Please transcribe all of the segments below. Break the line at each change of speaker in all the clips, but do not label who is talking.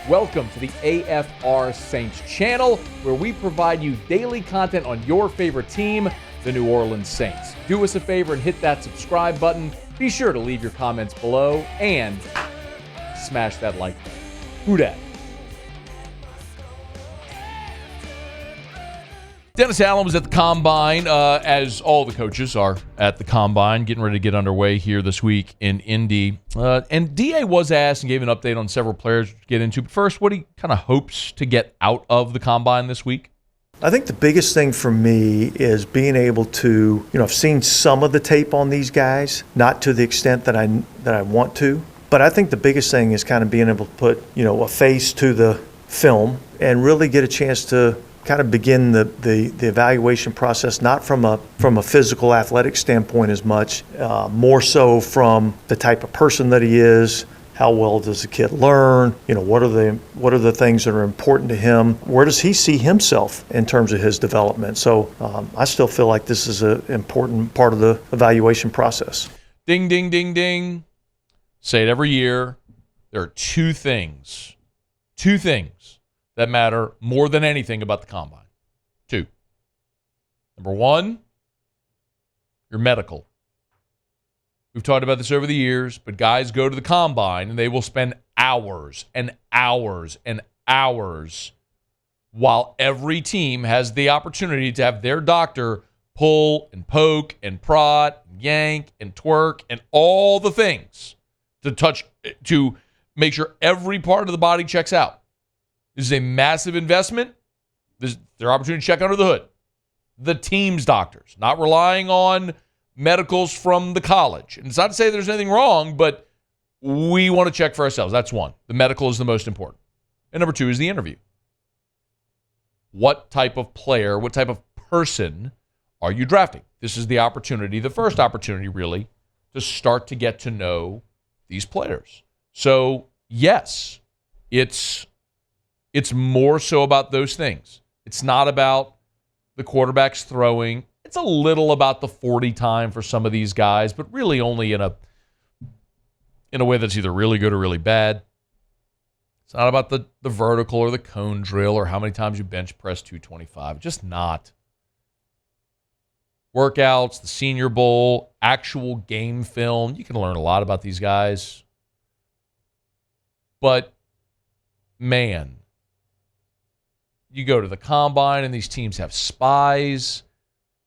Welcome to the AFR Saints channel, where we provide you daily content on your favorite team, the New Orleans Saints. Do us a favor and hit that subscribe button. Be sure to leave your comments below and smash that like button. Who dat? Dennis Allen was at the Combine, as all the coaches are at the Combine, getting ready to get underway here this week in Indy. And DA was asked and gave an update on several players to get into. But first, what he kind of hopes to get out of the Combine this week?
I think the biggest thing for me is being able to, I've seen some of the tape on these guys, not to the extent that I want to. But I think the biggest thing is kind of being able to put, a face to the film and really get a chance to kind of begin the evaluation process, not from a physical athletic standpoint as much, more so from the type of person that he is. How well does the kid learn? What are the things that are important to him? Where does he see himself in terms of his development? So I still feel like this is an important part of the evaluation process.
Ding, ding, ding, ding. Say it every year. There are two things that matter more than anything about the Combine. Two. Number one, your medical. We've talked about this over the years, but guys go to the Combine and they will spend hours and hours and hours while every team has the opportunity to have their doctor pull and poke and prod and yank and twerk and all the things to make sure every part of the body checks out. This is a massive investment. This is their opportunity to check under the hood. The team's doctors, not relying on medicals from the college. And it's not to say there's anything wrong, but we want to check for ourselves. That's one. The medical is the most important. And number two is the interview. What type of player, what type of person are you drafting? This is the opportunity, the first opportunity really, to start to get to know these players. So, yes, it's more so about those things. It's not about the quarterbacks throwing. It's a little about the 40 time for some of these guys, but really only in a way that's either really good or really bad. It's not about the vertical or the cone drill or how many times you bench press 225. Just not. Workouts, the Senior Bowl, actual game film. You can learn a lot about these guys. But, man, you go to the Combine and these teams have spies.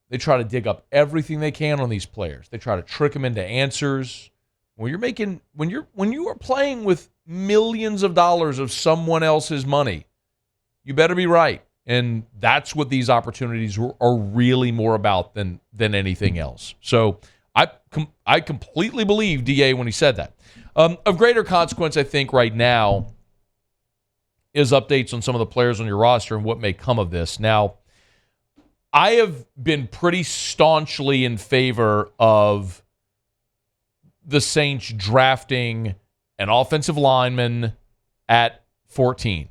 They try to dig up everything they can on these players. They try to trick them into answers. When you are playing with millions of dollars of someone else's money, you better be right. And that's what these opportunities are really more about than anything else. So I completely believe DA when he said that. Of greater consequence, I think, right now is updates on some of the players on your roster and what may come of this. Now, I have been pretty staunchly in favor of the Saints drafting an offensive lineman at 14.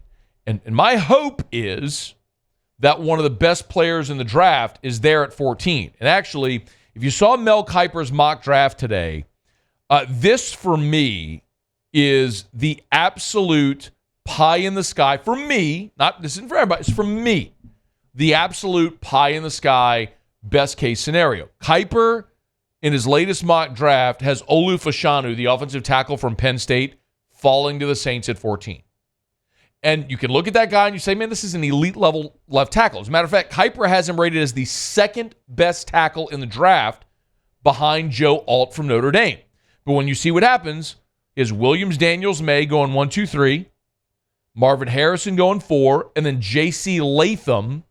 And my hope is that one of the best players in the draft is there at 14. And actually, if you saw Mel Kiper's mock draft today, this for me is the absolute pie in the sky for me. This isn't for everybody. It's for me. The absolute pie in the sky best case scenario. Kiper, in his latest mock draft, has Olu Fashanu, the offensive tackle from Penn State, falling to the Saints at 14. And you can look at that guy and you say, man, this is an elite level left tackle. As a matter of fact, Kiper has him rated as the second best tackle in the draft behind Joe Alt from Notre Dame. But when you see what happens, is Williams Daniels May going 1, 2, 3, Marvin Harrison going 4, and then J.C. Latham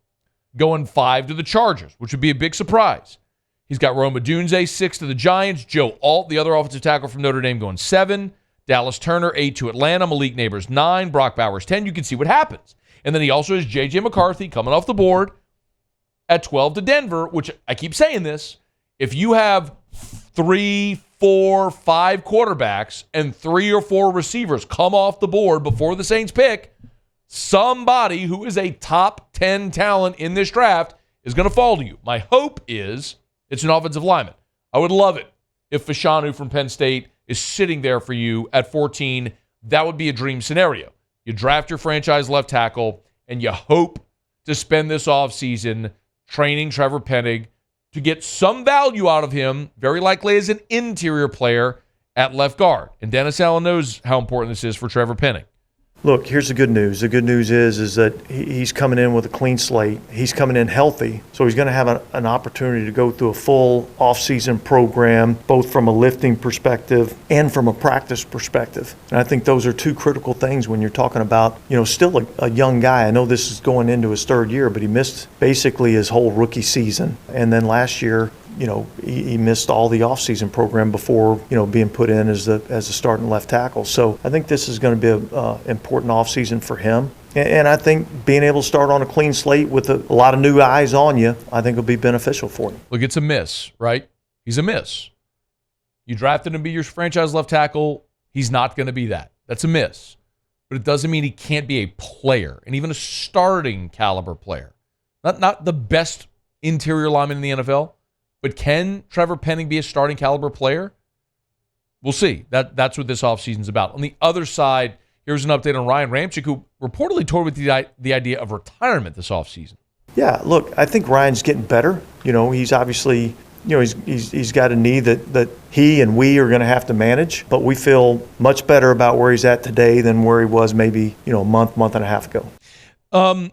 going 5 to the Chargers, which would be a big surprise. He's got Rome Odunze 6 to the Giants, Joe Alt, the other offensive tackle from Notre Dame, going 7, Dallas Turner 8 to Atlanta, Malik Neighbors 9, Brock Bowers 10. You can see what happens. And then he also has J.J. McCarthy coming off the board at 12 to Denver, which I keep saying this. If you have 3, 4, 5 quarterbacks and 3 or 4 receivers come off the board before the Saints pick, somebody who is a top 10 talent in this draft is going to fall to you. My hope is it's an offensive lineman. I would love it if Fashanu from Penn State is sitting there for you at 14. That would be a dream scenario. You draft your franchise left tackle, and you hope to spend this offseason training Trevor Penning to get some value out of him, very likely as an interior player at left guard. And Dennis Allen knows how important this is for Trevor Penning.
Look, here's the good news. The good news is that he's coming in with a clean slate. He's coming in healthy, so he's going to have an opportunity to go through a full off-season program, both from a lifting perspective and from a practice perspective. And I think those are two critical things when you're talking about, still a young guy. I know this is going into his third year, but he missed basically his whole rookie season. And then last year, he missed all the offseason program before, being put in as a starting left tackle. So I think this is going to be an important offseason for him. And I think being able to start on a clean slate with a lot of new eyes on you, I think will be beneficial for him.
Look, it's a miss, right? He's a miss. You drafted him to be your franchise left tackle. He's not going to be that. That's a miss. But it doesn't mean he can't be a player, and even a starting caliber player. Not the best interior lineman in the NFL. But can Trevor Penning be a starting caliber player? We'll see. That's what this offseason's about. On the other side, here's an update on Ryan Ramczyk, who reportedly toured with the idea of retirement this offseason.
Yeah, look, I think Ryan's getting better. He's obviously, he's got a knee that he and we are going to have to manage. But we feel much better about where he's at today than where he was maybe, a month and a half ago.
Ryan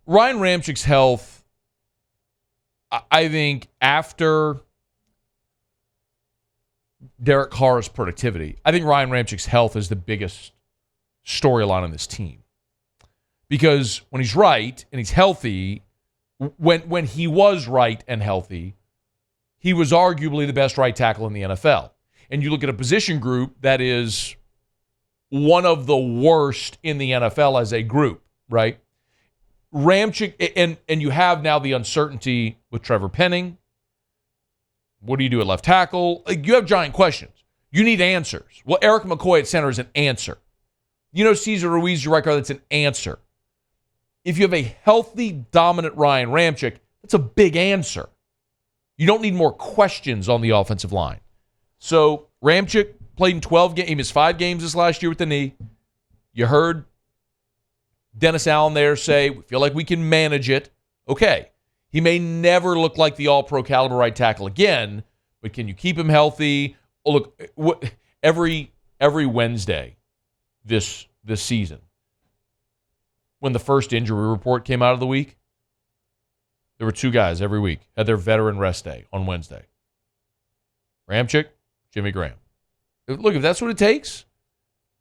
Ramczyk's health, I think after Derek Carr's productivity, I think Ryan Ramczyk's health is the biggest storyline on this team. Because when he's right and he's healthy, when he was right and healthy, he was arguably the best right tackle in the NFL. And you look at a position group that is one of the worst in the NFL as a group, right? Ramczyk, and you have now the uncertainty with Trevor Penning. What do you do at left tackle? You have giant questions. You need answers. Well, Eric McCoy at center is an answer. Cesar Ruiz, your right guard, that's an answer. If you have a healthy, dominant Ryan Ramczyk, that's a big answer. You don't need more questions on the offensive line. So Ramczyk played in 12 games. He missed 5 games this last year with the knee. You heard Dennis Allen there say, we feel like we can manage it. Okay. He may never look like the all-pro caliber right tackle again, but can you keep him healthy? Oh, look, every Wednesday this season, when the first injury report came out of the week, there were 2 guys every week had their veteran rest day on Wednesday. Ramczyk, Jimmy Graham. Look, if that's what it takes,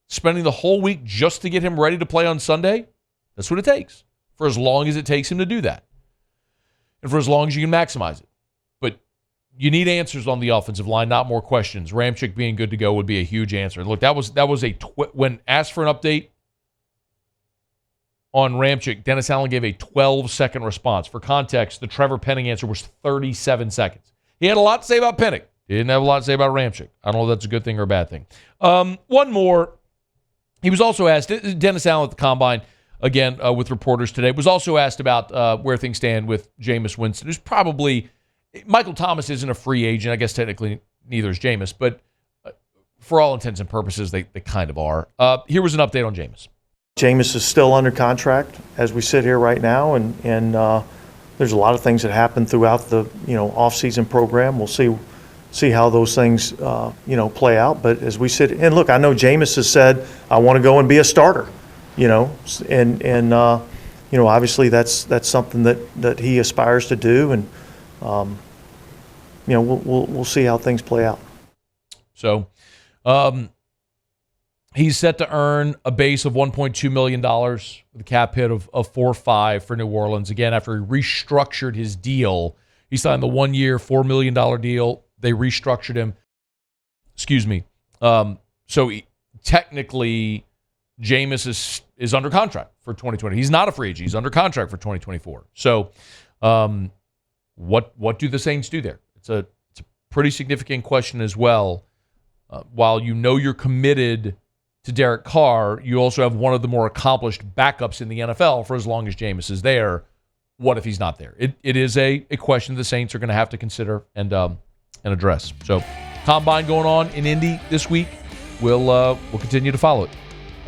spending the whole week just to get him ready to play on Sunday, that's what it takes, for as long as it takes him to do that. And for as long as you can maximize it. But you need answers on the offensive line, not more questions. Ramczyk being good to go would be a huge answer. And look, that was when asked for an update on Ramczyk, Dennis Allen gave a 12-second response. For context, the Trever Penning answer was 37 seconds. He had a lot to say about Penning. He didn't have a lot to say about Ramczyk. I don't know if that's a good thing or a bad thing. One more. He was also asked, Dennis Allen at the Combine, again, with reporters today, was also asked about where things stand with Jameis Winston, who's probably, Michael Thomas isn't a free agent. I guess technically neither is Jameis, but for all intents and purposes, they kind of are. Here was an update on Jameis.
Jameis is still under contract as we sit here right now, and there's a lot of things that happen throughout the off-season program. We'll see how those things play out. But as we sit, and look, I know Jameis has said, I want to go and be a starter. And obviously that's something that he aspires to do, and we'll see how things play out.
So, he's set to earn a base of $1.2 million with a cap hit of 4.5 for New Orleans. Again, after he restructured his deal, he signed the 1-year, $4 million deal. They restructured him. Excuse me. So technically, Jameis is under contract for 2020. He's not a free agent. He's under contract for 2024. So what do the Saints do there? It's a pretty significant question as well. While you're committed to Derek Carr, you also have one of the more accomplished backups in the NFL for as long as Jameis is there. What if he's not there? It is a question the Saints are going to have to consider and address. So, Combine going on in Indy this week. We'll continue to follow it.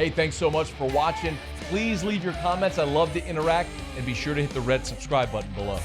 Hey, thanks so much for watching. Please leave your comments. I love to interact, and be sure to hit the red subscribe button below.